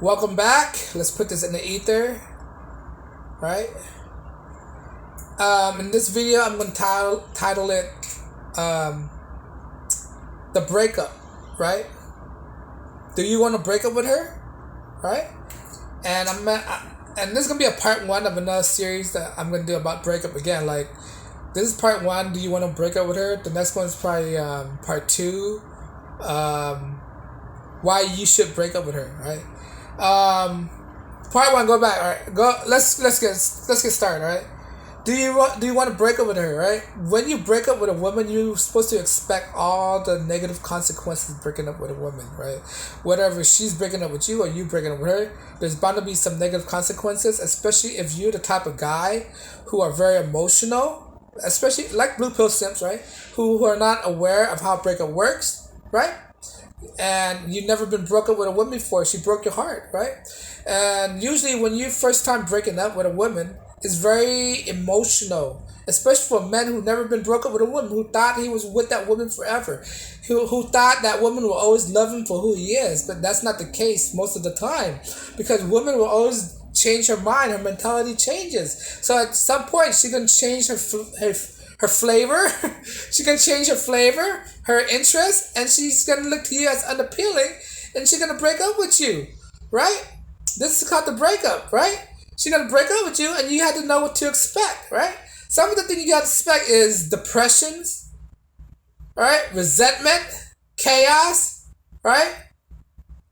Welcome back. Let's put this in the ether, right? In this video, I'm going to title it um, "The Breakup," right? Do you want to break up with her, right? And and this is gonna be a part one of another series that I'm gonna do about breakup again. Like, this is part one. Do you want to break up with her? The next one is probably part two. Um, why you should break up with her, right? Part one, go back. All right, go. Let's get started. All right. Do you want to break up with her? Right. When you break up with a woman, you're supposed to expect all the negative consequences of breaking up with a woman, right? Whatever she's breaking up with you or you breaking up with her, there's bound to be some negative consequences, especially if you're the type of guy who are very emotional, especially like blue pill simps, right? Who are not aware of how breakup works, right? And you've never been broke up with a woman before. She broke your heart, right? And usually when you first time breaking up with a woman, it's very emotional, especially for men who never been broke up with a woman, who thought he was with that woman forever, who thought that woman will always love him for who he is. But that's not the case most of the time, because women will always change her mind. Her mentality changes. So at some point she can change her flavor. She can change her flavor, her interest, and she's gonna look to you as unappealing, and she's gonna break up with you, right? This is called the breakup, right? She's gonna break up with you, and you have to know what to expect, right? Some of the things you got to expect is depressions, right? Resentment, chaos, right?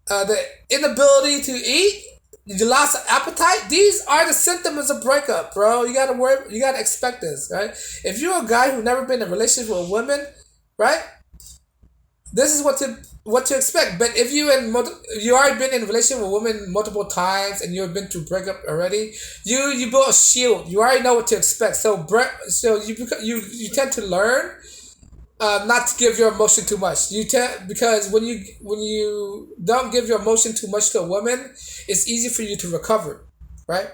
The inability to eat, you lost appetite. These are the symptoms of breakup, bro. You gotta worry. You gotta expect this, right? If you're a guy who's never been in a relationship with a woman, right? This is what to expect. But if you already been in a relationship with a woman multiple times and you've been through breakup already, you build a shield. You already know what to expect. So you tend to learn not to give your emotion too much. Because when you don't give your emotion too much to a woman, it's easy for you to recover, right?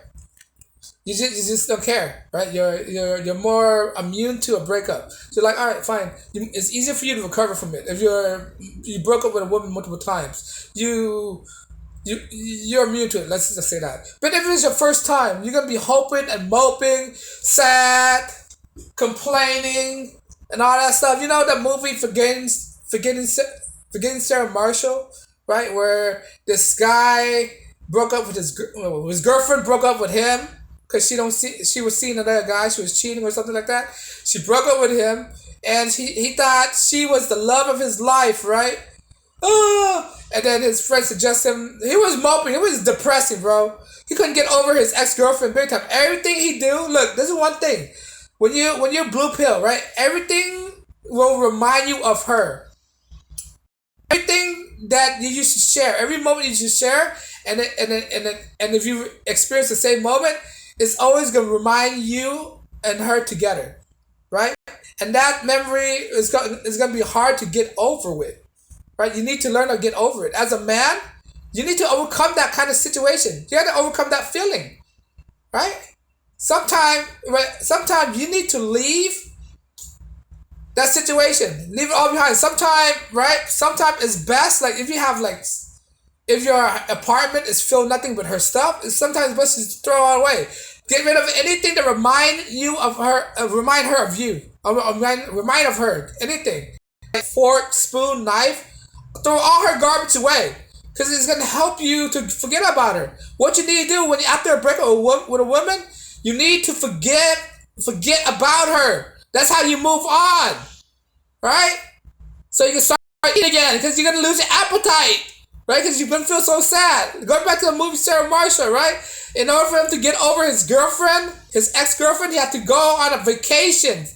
You just don't care, right? You're more immune to a breakup. So you're like, all right, fine. It's easier for you to recover from it. If you broke up with a woman multiple times, you're immune to it. Let's just say that. But if it's your first time, you're gonna be hoping and moping, sad, complaining, and all that stuff. You know that movie Forgetting Sarah Marshall, right? Where this guy broke up with his girlfriend broke up with him because she was seeing another guy. She was cheating or something like that. She broke up with him, and he thought she was the love of his life, right? Oh, and then his friend suggested him. He was moping. It was depressing, bro. He couldn't get over his ex girlfriend big time. Everything he do, look, this is one thing. When you're blue pill, right? Everything will remind you of her. Everything that you used to share, every moment you used to share, and if you experience the same moment, it's always gonna remind you and her together, right? And that memory is gonna be hard to get over with, right? You need to learn to get over it. As a man, you need to overcome that kind of situation. You have to overcome that feeling, right? Sometimes you need to leave that situation. Leave it all behind. Sometimes, right? Sometimes it's best, like if your apartment is filled nothing but her stuff, it's sometimes best to throw it away. Get rid of anything that remind you of her, remind her of you, remind of her. Anything, like fork, spoon, knife, throw all her garbage away. Because it's gonna help you to forget about her. What you need to do after a breakup with a woman, you need to forget about her. That's how you move on, right? So you can start eating again, because you're gonna lose your appetite, right? Because you've been feeling so sad. Go back to the movie Sarah Marshall, right? In order for him to get over his girlfriend, his ex-girlfriend, he had to go on a vacation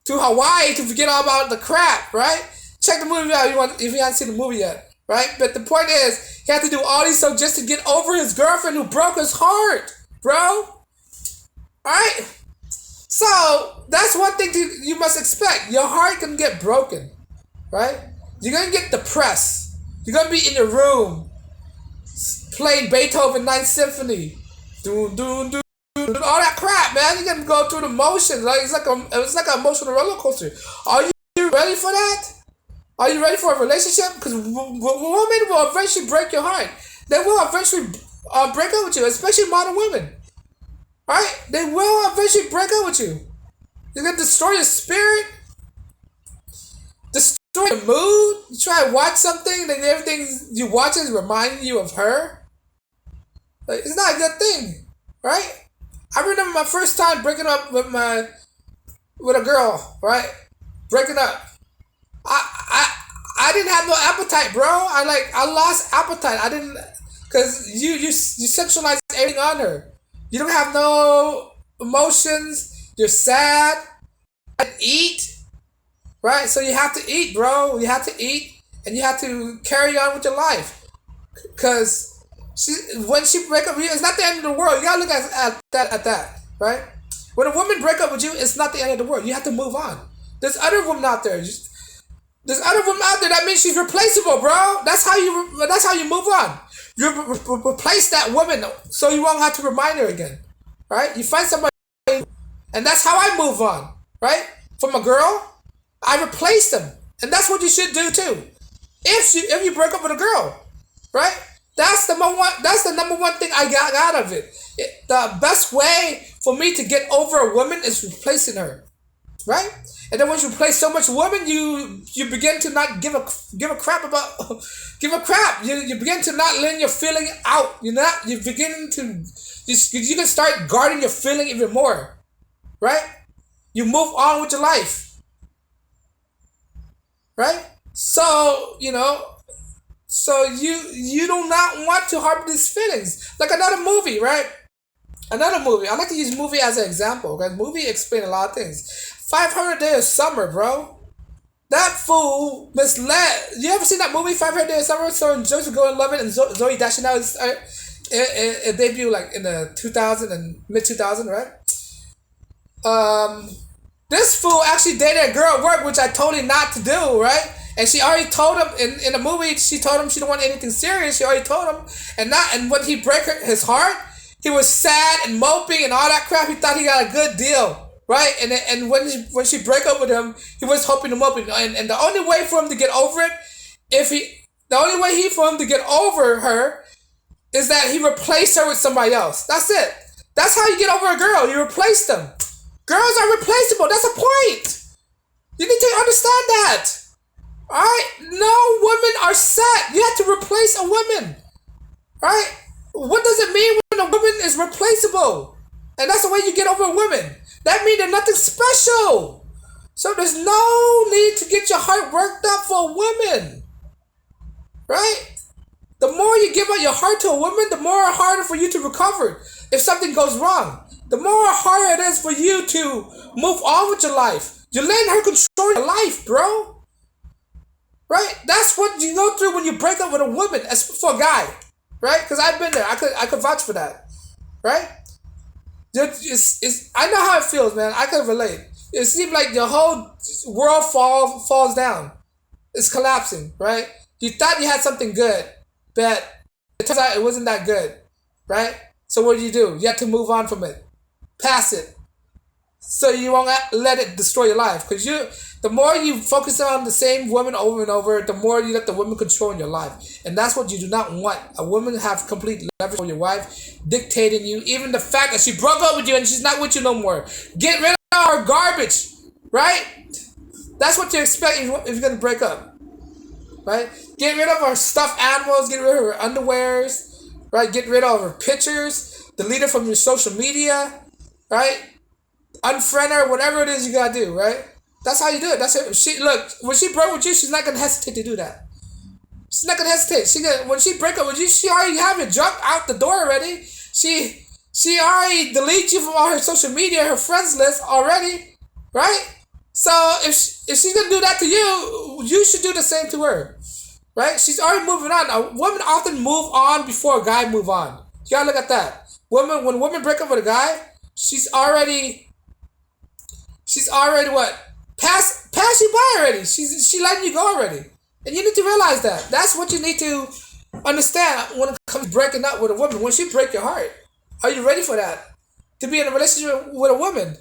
to Hawaii to forget all about the crap, right? Check the movie out if you haven't seen the movie yet, right? But the point is, he had to do all these stuff just to get over his girlfriend who broke his heart, bro. Alright? So, that's one thing you must expect. Your heart can get broken, right? You're gonna get depressed. You're gonna be in your room playing Beethoven Ninth Symphony. Doom, doom, doom, doom, all that crap, man. You're gonna go through the motions. Like it's like an emotional roller coaster. Are you ready for that? Are you ready for a relationship? Because women will eventually break your heart. They will eventually break up with you, especially modern women. Right? They will eventually break up with you. They're gonna destroy your spirit, destroy your mood. You try to watch something, then everything you watch is reminding you of her. Like, it's not a good thing, right? I remember my first time breaking up with a girl, right? Breaking up. I didn't have no appetite, bro. I lost appetite. I didn't, cause you sexualize everything on her. You don't have no emotions. You're sad. And eat, right? So you have to eat, bro. You have to eat, and you have to carry on with your life. Cause when she break up with you, it's not the end of the world. You gotta look at that, right? When a woman break up with you, it's not the end of the world. You have to move on. There's other women out there. There's other women out there. That means she's replaceable, bro. That's how you move on. You replace that woman, so you won't have to remind her again, right? You find somebody, and that's how I move on, right? From a girl, I replace them, and that's what you should do too. If you break up with a girl, right? That's the number one thing I got out of it. The best way for me to get over a woman is replacing her, right? And then once you replace so much woman, you begin to not give a crap about give a crap. You begin to not letting your feeling out. You beginning to you can start guarding your feeling even more, right? You move on with your life, right? So you do not want to harbor these feelings. Like another movie, right? Another movie. I like to use movie as an example because movie explain a lot of things. 500 Days of Summer, bro. That fool misled. You ever seen that movie 500 Days of Summer? So Joseph Gordon-Levitt and Zoe Deschanel it debuted like in the 2000 and mid 2000, right? This fool actually dated a girl at work, which I told him not to do, right? And she already told him in the movie. She told him she don't want anything serious. She already told him, and when he break his heart, he was sad and moping and all that crap. He thought he got a good deal, right? And when she break up with him, he was hoping to mope. And the only way for him to get over it, the only way for him to get over her, is that he replaced her with somebody else. That's it. That's how you get over a girl. You replace them. Girls are replaceable. That's a point. You need to understand that. Alright? No women are set. You have to replace a woman. Right? What does it mean when a woman is replaceable? And that's the way you get over a woman. That means they're nothing special. So there's no need to get your heart worked up for a woman. Right? The more you give out your heart to a woman, the more harder for you to recover if something goes wrong. The more harder it is for you to move on with your life. You're letting her control your life, bro. Right? That's what you go through when you break up with a woman, as for a guy. Right? Because I've been there. I could vouch for that. Right? I know how it feels, man. I can relate. It seems like your whole world falls down. It's collapsing, right? You thought you had something good, but it turns out it wasn't that good, right? So what do? You have to move on from it. Pass it. So you won't let it destroy your life. Because the more you focus on the same woman over and over, the more you let the woman control your life. And that's what you do not want. A woman have complete leverage over your wife, dictating you. Even the fact that she broke up with you and she's not with you no more. Get rid of her garbage. Right? That's what you expect if you're going to break up. Right? Get rid of her stuffed animals. Get rid of her underwears. Right? Get rid of her pictures. Delete her from your social media. Right? Unfriend her. Whatever it is you got to do. Right? That's how you do it. That's it. Look, when she broke with you, she's not gonna hesitate to do that. She's not gonna hesitate. When she break up with you, she already have your junk out the door already. She already deleted you from all her social media, her friends list already, right? So if she's gonna do that to you, you should do the same to her, right? She's already moving on. A woman often move on before a guy move on. You gotta look at that. When a woman break up with a guy, she's already what? Pass you by already. She letting you go already. And you need to realize that. That's what you need to understand when it comes to breaking up with a woman. When she break your heart, are you ready for that? To be in a relationship with a woman,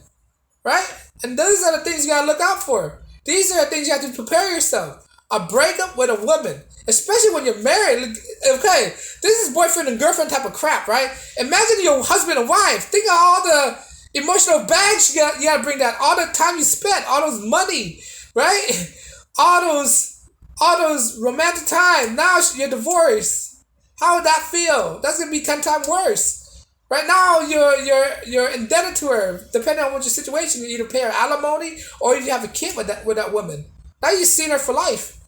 right? And those are the things you gotta look out for. These are the things you have to prepare yourself. a breakup with a woman, especially when you're married. Okay, this is boyfriend and girlfriend type of crap, right? Imagine your husband and wife. Think of all the emotional bags you gotta bring that. All the time you spent, all those money, right? All those romantic time. Now you're divorced. How would that feel? That's gonna be 10 times worse. Right now, you're indebted to her. Depending on what your situation, you either pay her alimony or you have a kid with that woman. Now you've seen her for life.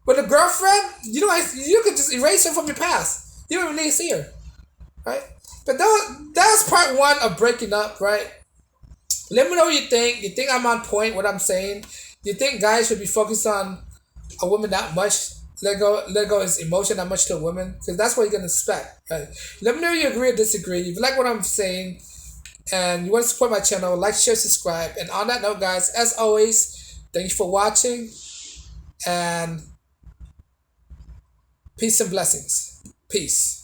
With a girlfriend, you could just erase her from your past. You don't even need to see her, right? But that's part one of breaking up, right? Let me know what you think. You think I'm on point? What I'm saying? You think guys should be focused on a woman that much? Let go his emotion that much to a woman, because that's what you're gonna expect, right? Let me know if you agree or disagree. If you like what I'm saying and you want to support my channel, like, share, subscribe. And on that note, guys, as always, thank you for watching, and peace and blessings. Peace.